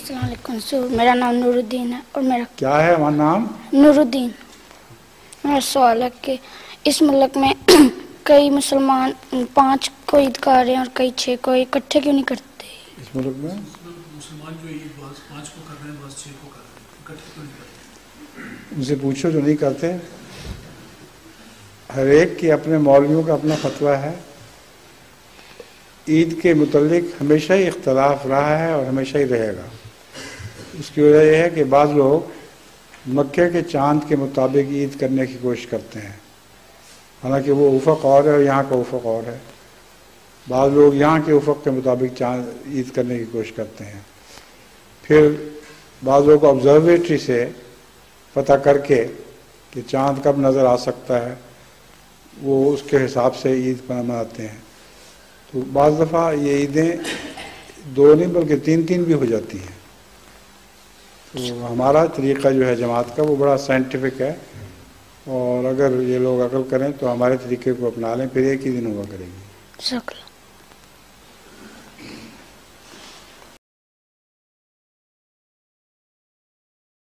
السلام علیکم سر، میرا نام نور الدین ہے اور میرا کیا ہے ہمارا نام؟ نور الدین۔ میرا سوال ہے کہ اس ملک میں کئی مسلمان 5 کو عید کر رہے ہیں اور کئی 6 کو، اکٹھے کیوں نہیں کرتے؟ اس ملک میں مسلمان جو عید 5 کو کر رہے ہیں، بس 6 کو کر رہے ہیں، اکٹھے کیوں نہیں کرتے؟ ان سے پوچھو جو نہیں کرتے۔ ہر ایک کی اپنے مولویوں کا اپنا فتویٰ ہے۔ عید کے متعلق ہمیشہ ہی اختلاف رہا ہے اور ہمیشہ ہی رہے گا۔ اس کی وجہ یہ ہے کہ بعض لوگ مکے کے چاند کے مطابق عید کرنے کی کوشش کرتے ہیں، حالانکہ وہ افق اور ہے اور یہاں کا افق اور ہے۔ بعض لوگ یہاں کے افق کے مطابق چاند عید کرنے کی کوشش کرتے ہیں، پھر بعض لوگ آبزرویٹری سے پتہ کر کے کہ چاند کب نظر آ سکتا ہے وہ اس کے حساب سے عید مناتے ہیں۔ تو بعض دفعہ یہ عیدیں 2 نہیں بلکہ 3 بھی ہو جاتی ہیں۔ تو ہمارا طریقہ جو ہے جماعت کا وہ بڑا سائنٹیفک ہے، اور اگر یہ لوگ عقل کریں تو ہمارے طریقے کو اپنا لیں، پھر ایک ہی دن ہوا کرے گی۔ شکریہ۔